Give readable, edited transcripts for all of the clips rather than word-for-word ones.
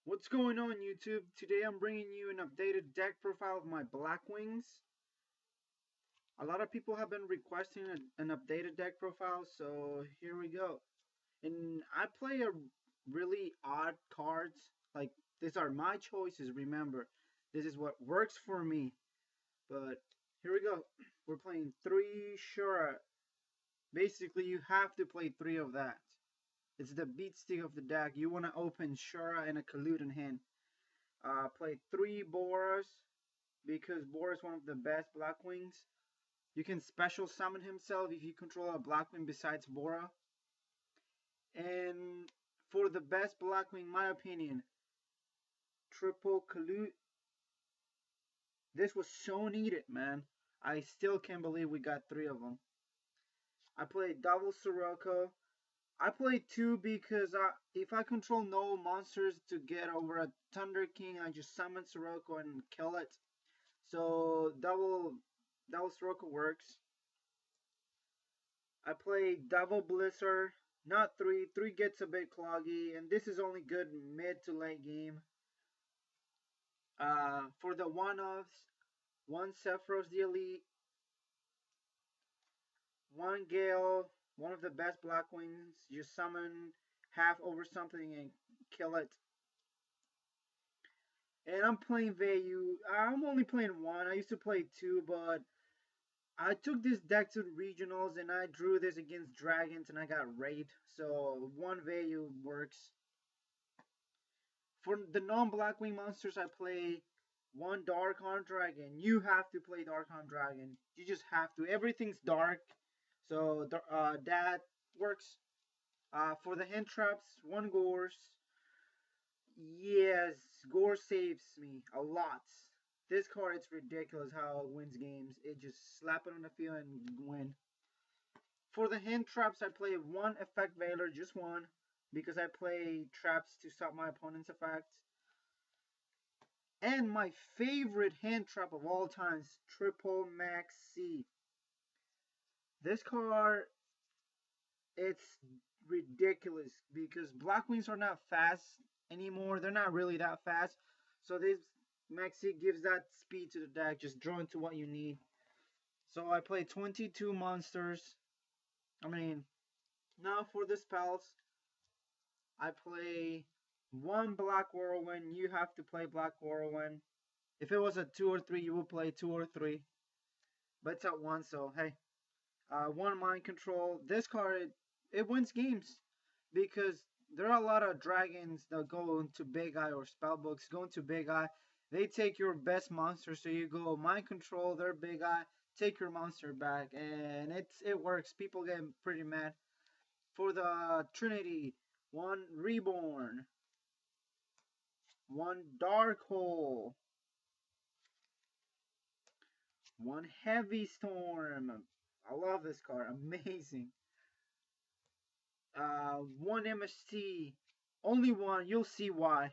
What's going on YouTube? Today I'm bringing you an updated deck profile of my Blackwings. A lot of people have been requesting an updated deck profile, so here we go. And I play a really odd cards. Like, these are my choices, remember. This is what works for me. But here we go. We're playing 3 Shura. Basically, you have to play 3 of that. It's the beat stick of the deck. You want to open Shura and a Collude in hand. Play 3 Boras because Boras is one of the best Blackwings. You can special summon himself if you control a Blackwing besides Bora. And for the best Blackwing, my opinion, triple Kalut. This was so needed, man. I still can't believe we got 3 of them. I played double Sirocco. I played 2 because if I control no monsters to get over a Thunder King, I just summon Sirocco and kill it. So double Sirocco works. I play double Blizzard, not 3. 3 gets a bit cloggy, and this is only good mid to late game. For the one-offs, 1 Sephiroth the Elite, 1 Gale, one of the best Blackwings. You summon half over something and kill it. And I'm playing Vayu. I'm only playing 1. I used to play 2, but I took this deck to the regionals and I drew this against dragons and I got raped. So 1 Vayu works. For the non-Blackwing monsters, I play 1 Dark Dragon. You have to play Dark Dragon. You just have to. Everything's dark, so that works. For the hand traps, 1 Gorse. Yes, Gore saves me a lot. This card, it's ridiculous how it wins games. It just slap it on the field and win. For the hand traps, I play 1 Effect Veiler, just 1, because I play traps to stop my opponent's effects. And my favorite hand trap of all times, Triple Max C. This card, it's ridiculous because Blackwings are not fast anymore. They're not really that fast. So this Maxi gives that speed to the deck, just draw into what you need. So I play 22 monsters. I mean, now for the spells, I play 1 Black Whirlwind. You have to play Black Whirlwind. If it was a 2 or 3, you would play 2 or 3. But it's at 1, so hey. 1 Mind Control. This card, it wins games because there are a lot of dragons that go into Big Eye or Spellbooks, go into Big Eye. They take your best monster, so you go Mind Control, their Big Eye, take your monster back, and it works. People get pretty mad. For the Trinity, 1 Reborn, 1 Dark Hole, 1 Heavy Storm. I love this card, amazing. 1 MST, only 1, you'll see why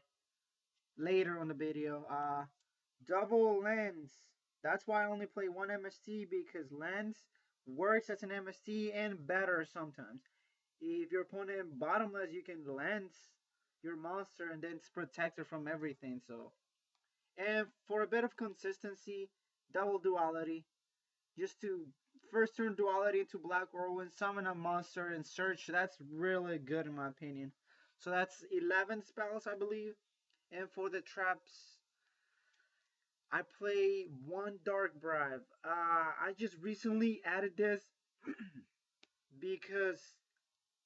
later on the video. Double Lens, that's why I only play 1 MST, because Lens works as an MST and better sometimes. If your opponent bottomless, you can Lens your monster and then it's protected from everything. So, and for a bit of consistency, double duality, just to first turn duality into Black Whirlwind, summon a monster and search. That's really good in my opinion. So that's 11 spells, I believe. And for the traps, I play 1 Dark Bribe. I just recently added this because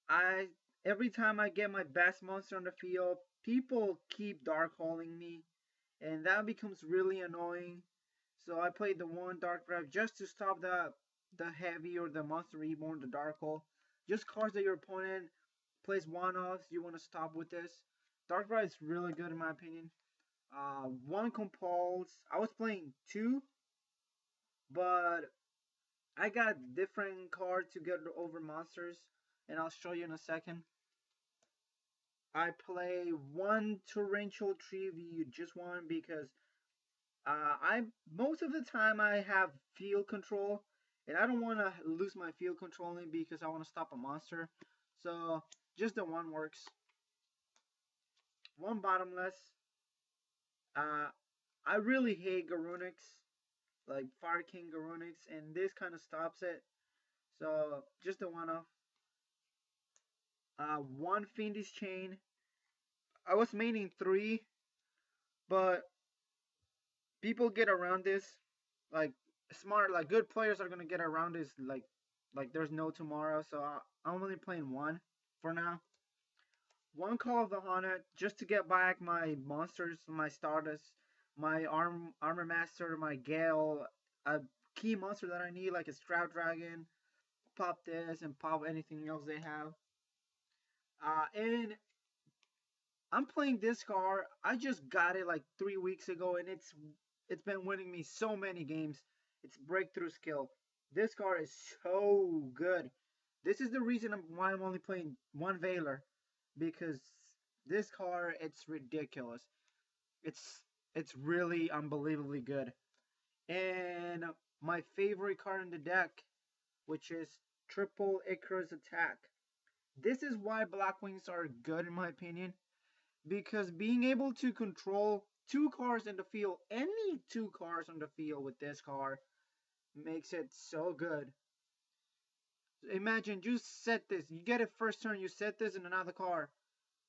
I every time I get my best monster on the field, people keep dark holing me, and that becomes really annoying. So I played the 1 Dark Bribe just to stop the heavy or the monster reborn, the dark hole. Just cards that your opponent plays one-offs, you want to stop with this. Dark Bribe is really good in my opinion. 1 Compulse. I was playing 2, but I got different cards to get over monsters, and I'll show you in a second. I play 1 Torrential Tree, just 1, because I most of the time I have field control, and I don't want to lose my field controlling because I want to stop a monster. So just the 1 works. one bottomless. Uh, I really hate Garunix, like Fire King Garunix, and this kind of stops it. So just the one off. One Fiendish Chain. I was maining three, but people get around this. Like smart, like good players are gonna get around this. Like there's no tomorrow. So I'm only playing one for now. One Call of the Haunted just to get back my monsters, my Stardust, my Armor Master, my Gale, a key monster that I need like a Stroud Dragon. Pop this and pop anything else they have. And I'm playing this card. I just got it like 3 weeks ago, and it's been winning me so many games. It's breakthrough skill. This card is so good. This is the reason why I'm only playing one Veiler, because this card it's ridiculous. It's it's really unbelievably good. And my favorite card in the deck, which is Triple Icarus Attack. This is why Blackwings are good in my opinion, because being able to control two cars in the field, any two cars on the field with this car, makes it so good. Imagine you set this, you get it first turn, you set this in another car.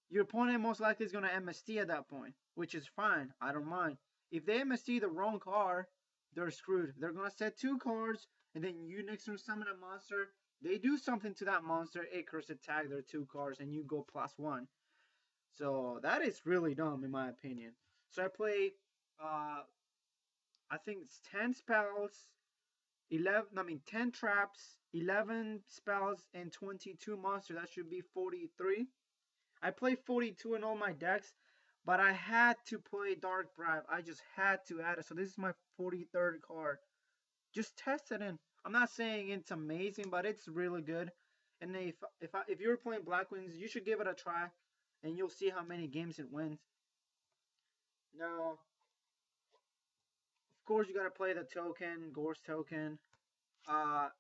Your opponent most likely is going to MST at that point, which is fine. I don't mind. If they MST the wrong car, they're screwed. They're going to set two cars, and then you next turn summon a monster. They do something to that monster, Icarus attack their two cars, and you go +1. So that is really dumb in my opinion. So I play, I think it's 10 spells, 10 traps, 11 spells, and 22 monsters. That should be 43. I play 42 in all my decks, but I had to play Dark Bribe. I just had to add it. So this is my 43rd card. Just test it in. I'm not saying it's amazing, but it's really good. And if you're playing Blackwings, you should give it a try, and you'll see how many games it wins. Now, of course, you gotta play the token, Gorse token.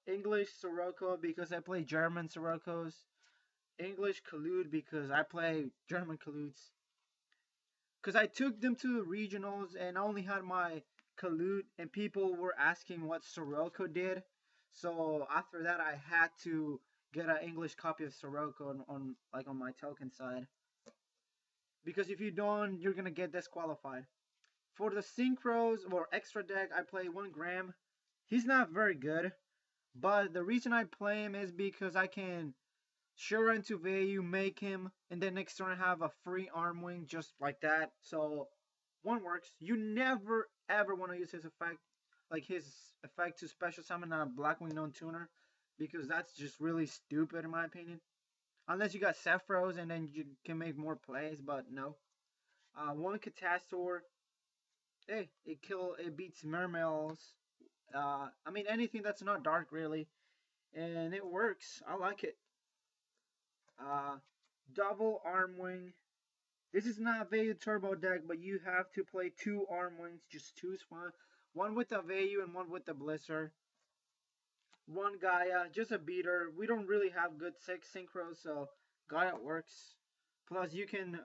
English Sirocco because I play German Siroccos. English Collude because I play German Colludes. Because I took them to the regionals and I only had my Collude, and people were asking what Sirocco did. So after that, I had to get an English copy of Sirocco on my token side. Because if you don't, you're gonna get disqualified. For the synchros or extra deck, I play 1 Gram. He's not very good, but the reason I play him is because I can sure into value, make him, and then next turn I have a free arm wing just like that. So one works. You never ever want to use his effect, like his effect to special summon a Blackwing non-tuner, because that's just really stupid in my opinion. Unless you got Sephiroth and then you can make more plays, but no. One Catastor, hey, it beats Mermails. I mean anything that's not dark really, and it works. I like it. Uh, Double arm wing. This is not a value turbo deck, but you have to play 2 arm wings. Just choose one. One with the value and one with the blister. One Gaia, just a beater. We don't really have good six synchros, so Gaia works. Plus you can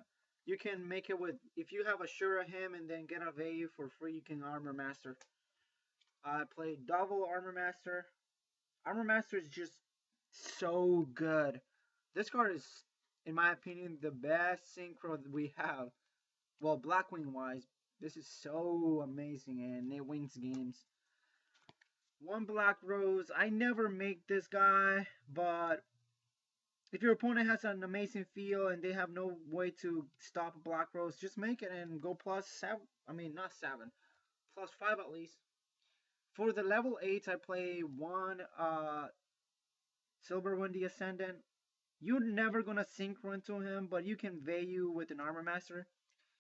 make it with, if you have a Shura him and then get a value for free, you can armor master. I play double armor master. Armor master is just so good. This card is, in my opinion, the best synchro that we have. Well, Blackwing wise, this is so amazing and it wins games. One Black Rose. I never make this guy, but if your opponent has an amazing feel and they have no way to stop a Black Rose, just make it and go +7. I mean, not 7, +5 at least. For the level 8s, I play one Silver Windy Ascendant. You're never gonna synchro into him, but you can value with an Armor Master.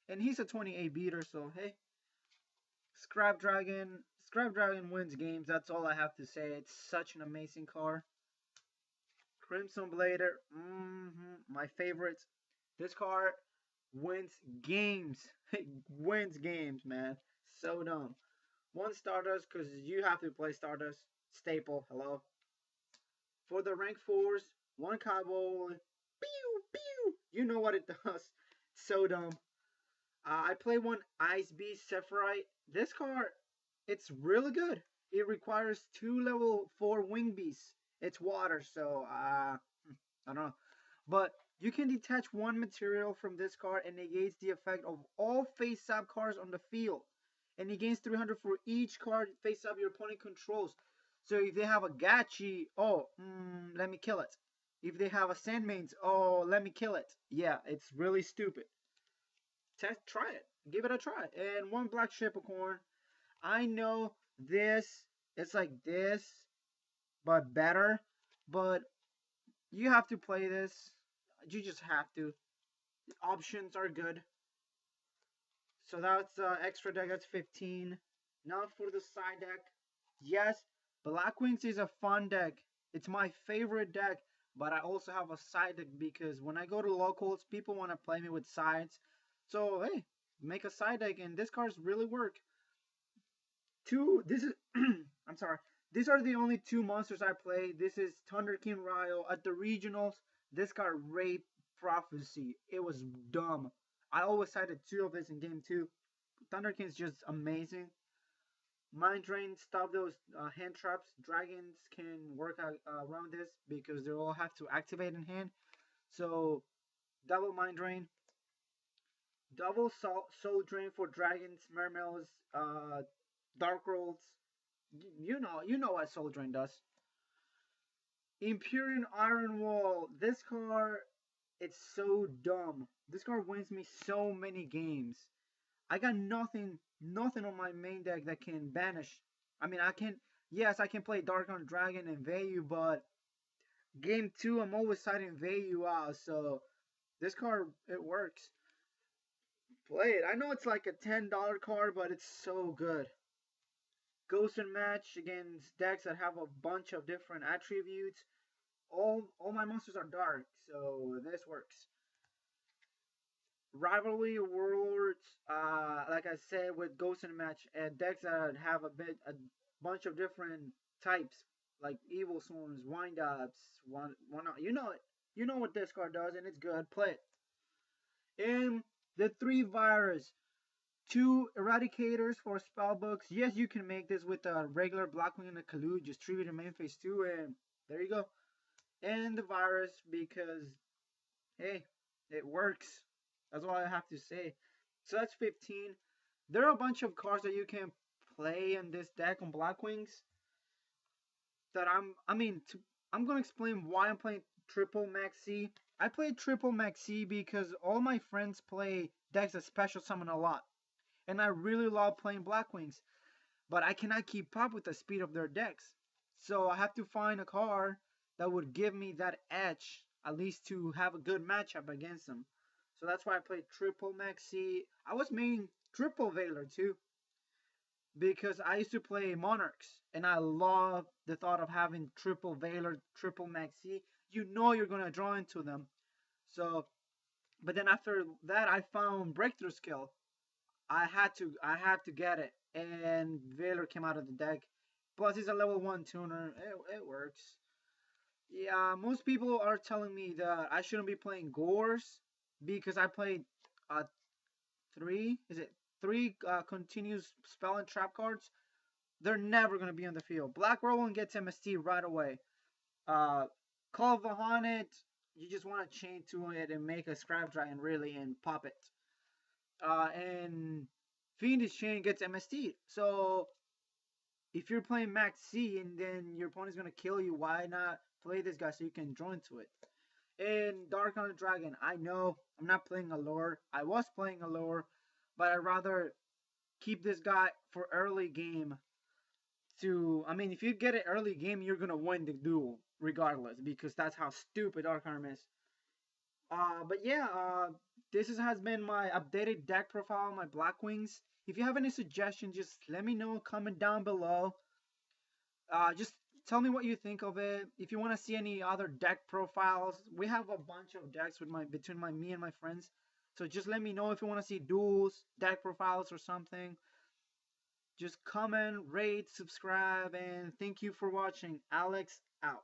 And he's a 28 beater, so hey. Scrap Dragon. Scrap Dragon wins games, that's all I have to say. It's such an amazing car. Crimson Blader. My favorite. This car wins games. It wins games, man. So dumb. One Stardust, because you have to play Stardust. Staple, hello. For the rank 4s, one Cowboy. Pew, pew. You know what it does. So dumb. I play one Ice Beast Sephirite. This card, it's really good. It requires 2 level 4 wing beasts. It's water, so I don't know. But you can detach one material from this card and negates the effect of all face-up cards on the field. And it gains 300 for each card face-up your opponent controls. So if they have a Gachi, oh, let me kill it. If they have a Sandmains, oh, let me kill it. Yeah, it's really stupid. Try it. Give it a try. And one Black Shipicorn. I know this, it's like this, but better. But you have to play this. You just have to. The options are good. So that's extra deck. That's 15. Now for the side deck. Yes, Blackwings is a fun deck. It's my favorite deck. But I also have a side deck because when I go to locals, people want to play me with sides. So hey, make a side deck, and this cards really work. Two. This is. I'm sorry. These are the only two monsters I play. This is Thunder King Ryo at the regionals. This got Rape Prophecy. It was dumb. I always cited two of this in game two. Thunder King's just amazing. Mind Drain, stop those hand traps. Dragons can work out, around this because they all have to activate in hand. So double Mind Drain, double Soul Drain for dragons, mermaids, dark rolls. You know what Soul Drain does. Imperial Iron Wall. This card, it's so dumb. This card wins me so many games. I got nothing on my main deck that can banish. I mean, I can, yes, I can play Dark on Dragon and Vayu, but game two, I'm always siding Vayu out. So this card, it works. Play it. I know it's like a $10 card, but it's so good. Ghost and match against decks that have a bunch of different attributes. All my monsters are dark, so this works. Rivalry Worlds, like I said, with Ghost in a Match, and decks that have a bunch of different types, like Evil Sworns, Wind Ups, one, you know what this card does, and it's good. Play it. And the 3 virus, 2 eradicators for spellbooks. Yes, you can make this with a regular Blackwing and a Kalu. Just tribute to main phase 2, and there you go. And the virus, because hey, it works. That's all I have to say. So that's 15. There are a bunch of cards that you can play in this deck on Blackwings that I'm gonna explain why I'm playing triple maxi. I play triple maxi because all my friends play decks that special summon a lot, and I really love playing Blackwings, but I cannot keep up with the speed of their decks. So I have to find a card that would give me that edge, at least to have a good matchup against them. So that's why I played triple maxi. I was main triple Veiler too, because I used to play Monarchs, and I love the thought of having triple Veiler, triple maxi. You know you're gonna draw into them. So, but then after that, I found breakthrough skill. I had to get it, and Valor came out of the deck. Plus, he's a level 1 tuner. It works. Yeah, most people are telling me that I shouldn't be playing Gores because I played uh three. Is it three continuous spell and trap cards? They're never gonna be on the field. Black Rowan gets MST right away. Uh, Call of the Haunted, you just want to chain to it and make a Scrap Dragon really and pop it. And Fiendish Chain gets MST. So if you're playing Max C and then your opponent's gonna kill you, why not play this guy so you can draw into it? And Dark on the Dragon, I know I'm not playing Allure. I was playing Allure, but I'd rather keep this guy for early game. If you get it early game, you're gonna win the duel regardless because that's how stupid Dark Arm is. But yeah, has been my updated deck profile, my Blackwings. If you have any suggestions, just let me know. Comment down below. Just tell me what you think of it. If you want to see any other deck profiles, we have a bunch of decks with between me and my friends. So just let me know if you want to see duels, deck profiles, or something. Just comment, rate, subscribe, and thank you for watching. Alex out.